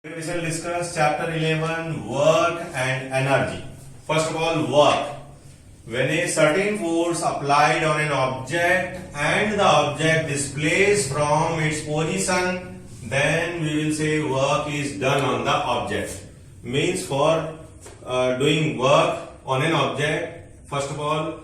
We shall discuss chapter 11, work and energy. First of all, work. When a certain force applied on an object and the object displaced from its position, then we will say work is done on the object. Means for doing work on an object, first of all,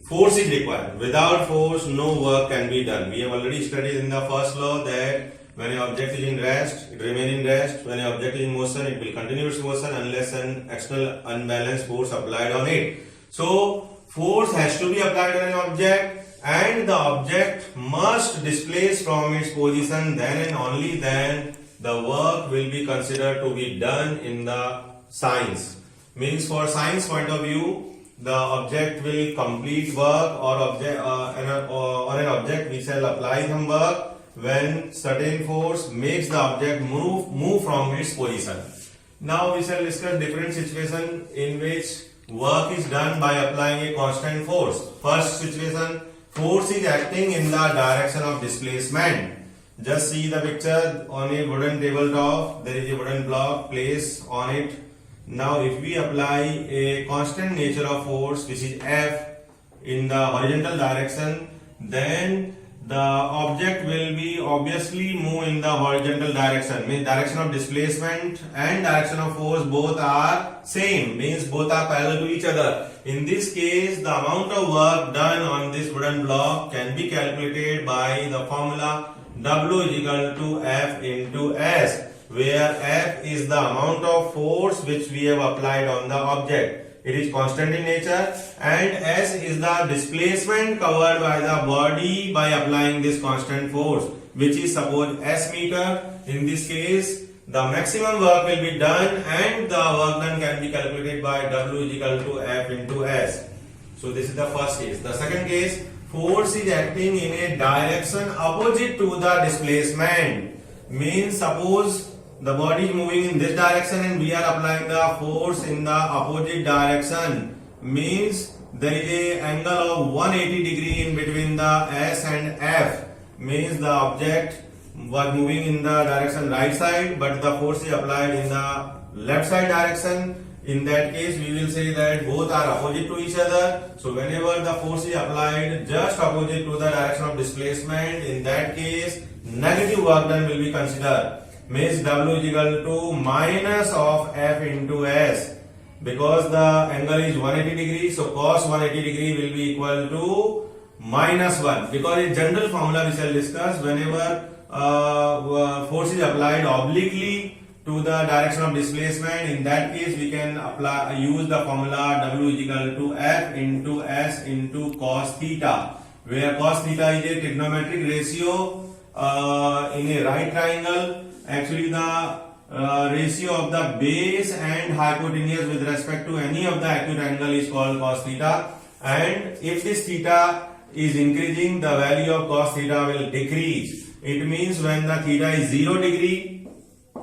force is required. Without force, no work can be done. We have already studied in the first law that when an object is in rest, it remains in rest. When an object is in motion, it will continue its motion unless an external unbalanced force applied on it. So, force has to be applied on an object and the object must displace from its position, then and only then the work will be considered to be done in the science. Means for science point of view, the object will complete work or an object we shall apply some work when certain force makes the object move from its position. Now we shall discuss different situations in which work is done by applying a constant force. First situation, force is acting in the direction of displacement. Just see the picture on a wooden tabletop. There is a wooden block placed on it. Now if we apply a constant nature of force which is F in the horizontal direction, then the object will be obviously move in the horizontal direction. Means direction of displacement and direction of force both are same. Means both are parallel to each other. In this case, the amount of work done on this wooden block can be calculated by the formula W is equal to F into S, where F is the amount of force which we have applied on the object. It is constant in nature, and S is the displacement covered by the body by applying this constant force, which is suppose S meter. In this case, the maximum work will be done and the work done can be calculated by W is equal to F into S. So this is the first case. The second case, force is acting in a direction opposite to the displacement. Means suppose the body is moving in this direction and we are applying the force in the opposite direction. Means there is a angle of 180 degree in between the S and F. Means the object was moving in the direction right side, but the force is applied in the left side direction. In that case, we will say that both are opposite to each other. So whenever the force is applied just opposite to the direction of displacement, in that case, negative work done will be considered. Means W is equal to minus of F into S, because the angle is 180 degree, so cos 180 degree will be equal to minus 1. Because in general formula we shall discuss, whenever force is applied obliquely to the direction of displacement, in that case we can use the formula W is equal to F into S into cos theta, where cos theta is a trigonometric ratio in a right triangle. Actually, the ratio of the base and hypotenuse with respect to any of the acute angle is called cos theta. And if this theta is increasing, the value of cos theta will decrease. It means when the theta is 0 degree,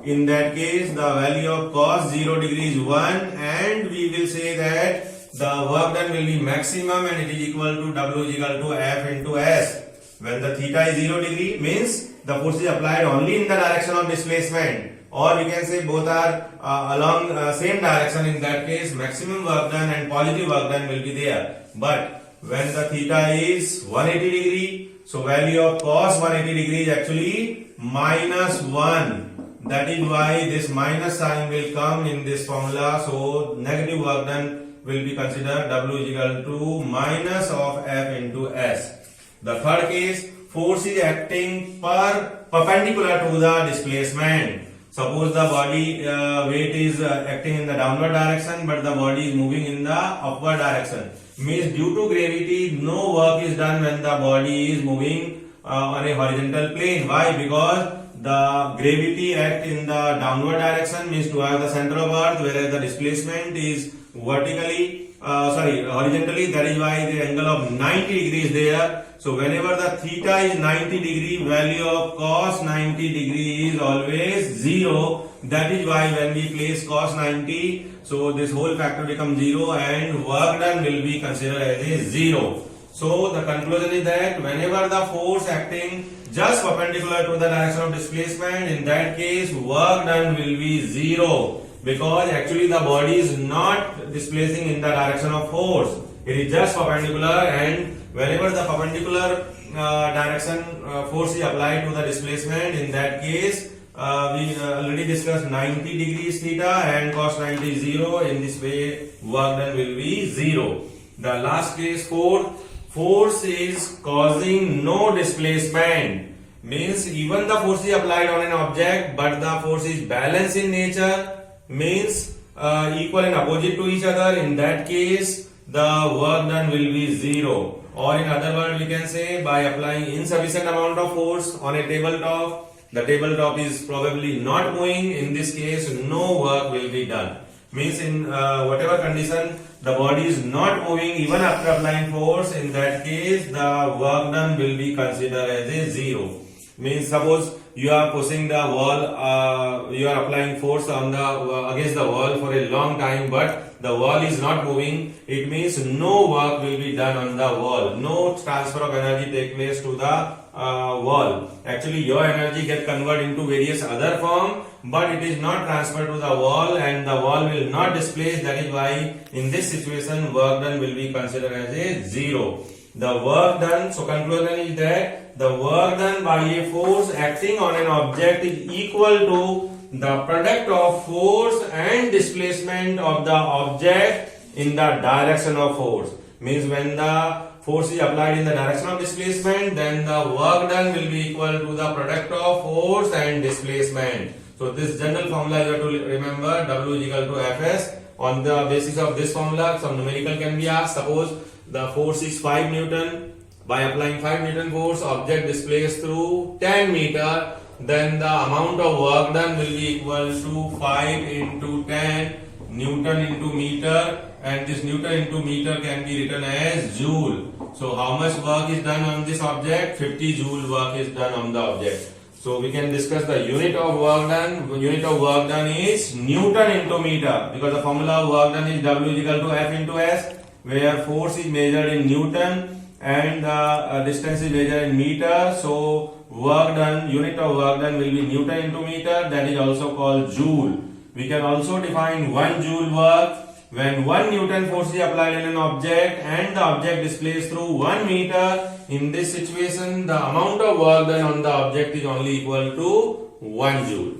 in that case the value of cos 0 degree is 1, and we will say that the work done will be maximum and it is equal to W is equal to F into S. When the theta is 0 degree, means the force is applied only in the direction of displacement, or we can say both are along same direction. In that case, maximum work done and positive work done will be there. But when the theta is 180 degree, so value of cos 180 degree is actually minus 1. That is why this minus sign will come in this formula. So negative work done will be considered W is equal to minus of F into S. The third case, force is acting perpendicular to the displacement. Suppose the body weight is acting in the downward direction, but the body is moving in the upward direction. Means due to gravity, no work is done when the body is moving on a horizontal plane. Why? Because the gravity acts in the downward direction, means to have the center of earth, whereas the displacement is horizontally. That is why the angle of 90 degrees there. So whenever the theta is 90 degree, value of cos 90 degree is always 0. That is why when we place cos 90, so this whole factor becomes 0 and work done will be considered as a 0. So the conclusion is that whenever the force acting just perpendicular to the direction of displacement, in that case work done will be zero, because actually the body is not displacing in the direction of force. It is just perpendicular, and whenever the perpendicular direction force is applied to the displacement, in that case we already discussed 90 degrees theta and cos 90 is 0. In this way work done will be 0. The last case, force is causing no displacement, means even the force is applied on an object but the force is balanced in nature, means equal and opposite to each other. In that case the work done will be 0. Or in other words, we can say by applying insufficient amount of force on a tabletop, the tabletop is probably not moving. In this case, no work will be done. Means in whatever condition the body is not moving even after applying force, in that case the work done will be considered as a 0. Means suppose you are pushing the wall, you are applying force on the against the wall for a long time, but the wall is not moving. It means no work will be done on the wall. No transfer of energy take place to the wall. Actually, your energy get converted into various other form, but it is not transferred to the wall, and the wall will not displace. That is why in this situation work done will be considered as a 0. The work done, so conclusion is that the work done by a force acting on an object is equal to the product of force and displacement of the object in the direction of force. Means when the force is applied in the direction of displacement, then the work done will be equal to the product of force and displacement. So this general formula you have to remember, W is equal to Fs. On the basis of this formula, some numerical can be asked. Suppose the force is 5 Newton. By applying 5 Newton force, object displaced through 10 meter, then the amount of work done will be equal to 5 into 10 Newton into meter, and this Newton into meter can be written as joule. So how much work is done on this object? 50 joule work is done on the object. So we can discuss the unit of work done. Unit of work done is Newton into meter, because the formula of work done is W is equal to F into S, where force is measured in Newton and the distance is measured in meter. So work done, unit of work done will be Newton into meter, that is also called joule. We can also define 1 joule work when 1 Newton force is applied in an object and the object displaced through 1 meter. In this situation, the amount of work done on the object is only equal to 1 joule.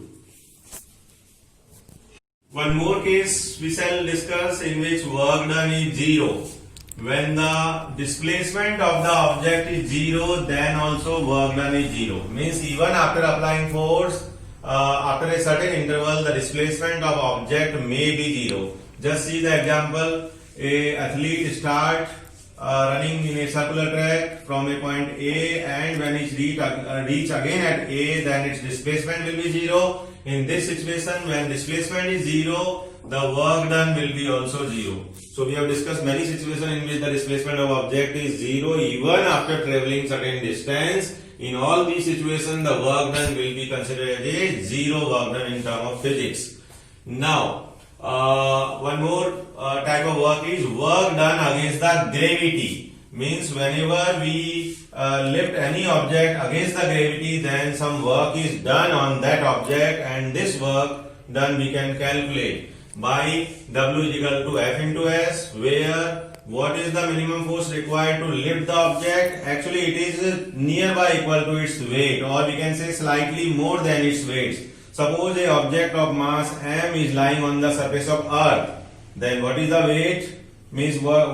One more case we shall discuss in which work done is 0. When the displacement of the object is 0, then also work done is 0. Means even after applying force, after a certain interval, the displacement of object may be 0. Just see the example. A athlete start running in a circular track from a point A, and when it reach again at A, then its displacement will be 0. In this situation, when displacement is 0, the work done will be also 0. So we have discussed many situations in which the displacement of object is 0 even after traveling certain distance. In all these situations, the work done will be considered as a 0 work done in terms of physics. Now, one more type of work is work done against the gravity. Means whenever we lift any object against the gravity, then some work is done on that object, and this work done we can calculate by W is equal to F into S, where what is the minimum force required to lift the object? Actually it is nearby equal to its weight, or we can say slightly more than its weight. Suppose a object of mass m is lying on the surface of earth, then what is the weight? Means what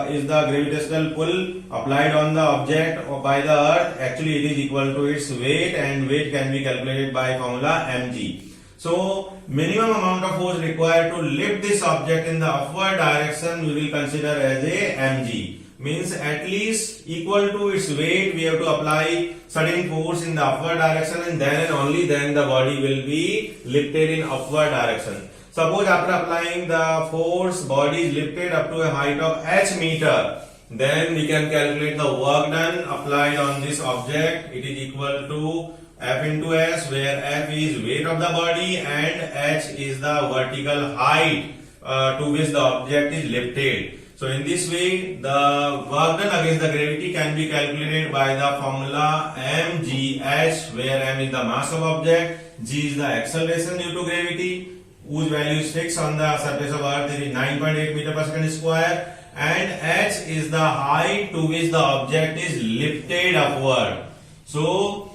is the gravitational pull applied on the object or by the earth? Actually it is equal to its weight, and weight can be calculated by formula mg. So minimum amount of force required to lift this object in the upward direction we will consider as a mg. Means at least equal to its weight we have to apply certain force in the upward direction, and then and only then the body will be lifted in upward direction. Suppose after applying the force, body is lifted up to a height of h meter, then we can calculate the work done applied on this object. It is equal to F into S, where F is weight of the body and h is the vertical height to which the object is lifted. So in this way, the work done against the gravity can be calculated by the formula mgh, where m is the mass of object, g is the acceleration due to gravity, whose value is fixed on the surface of Earth, it is 9.8 meter per second square, and h is the height to which the object is lifted upward. So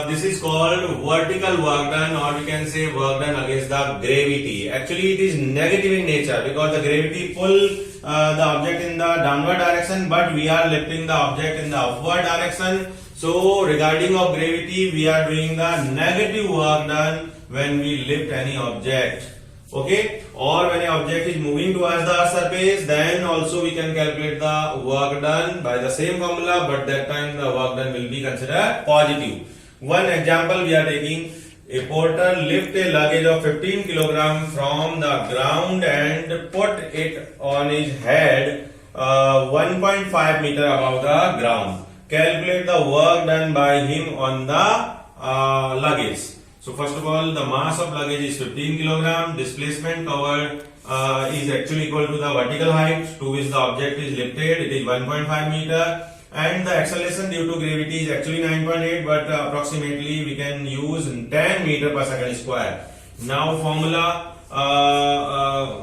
this is called vertical work done, or we can say work done against the gravity. Actually, it is negative in nature because the gravity pull the object in the downward direction, but we are lifting the object in the upward direction. So regarding of gravity, we are doing the negative work done when we lift any object. Okay, or when an object is moving towards the Earth's surface, then also we can calculate the work done by the same formula, but that time the work done will be considered positive. One example we are taking: a porter lift a luggage of 15 kg from the ground and put it on his head 1.5 meter above the ground. Calculate the work done by him on the luggage. So first of all, the mass of luggage is 15 kg. Displacement covered is actually equal to the vertical height to which the object is lifted. It is 1.5 meter. And the acceleration due to gravity is actually 9.8, but approximately we can use 10 meter per second square. Now formula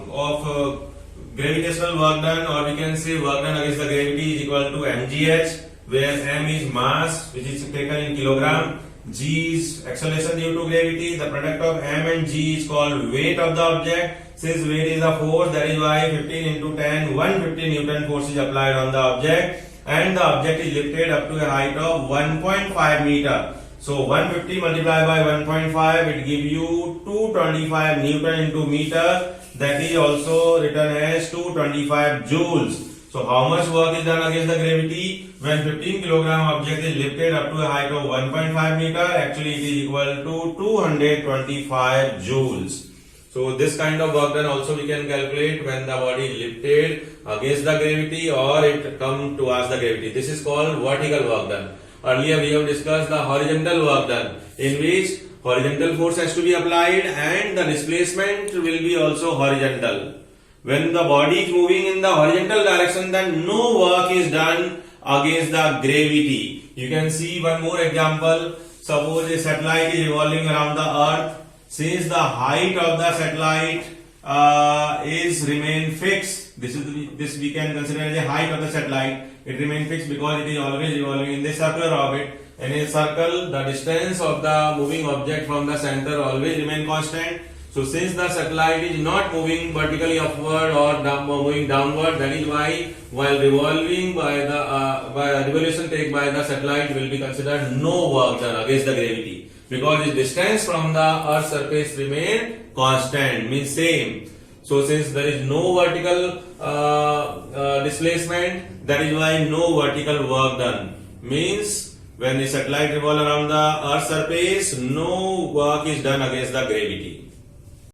of gravitational work done, or we can say work done against the gravity, is equal to mgh, where m is mass, which is taken in kilogram. G is acceleration due to gravity. The product of m and g is called weight of the object. Since weight is a force, that is why 15 into 10, 150 Newton force is applied on the object, and the object is lifted up to a height of 1.5 meter. So 150 multiplied by 1.5, it gives you 225 Newton into meter. That is also written as 225 joules. So how much work is done against the gravity? When 15 kg object is lifted up to a height of 1.5 meter, actually it is equal to 225 joules. So this kind of work done also we can calculate when the body is lifted against the gravity or it come towards the gravity. This is called vertical work done. Earlier we have discussed the horizontal work done, in which horizontal force has to be applied and the displacement will be also horizontal. When the body is moving in the horizontal direction, then no work is done against the gravity. You can see one more example. Suppose a satellite is revolving around the Earth. Since the height of the satellite is remain fixed, this we can consider as the height of the satellite. It remains fixed because it is always revolving in the circular orbit. In a circle, the distance of the moving object from the center always remain constant. So since the satellite is not moving vertically upward or moving downward, that is why while revolving by the revolution take by the satellite will be considered no work done against the gravity, because its distance from the Earth's surface remain constant, means same. So since there is no vertical displacement, that is why no vertical work done. Means when the satellite revolves around the Earth's surface, no work is done against the gravity.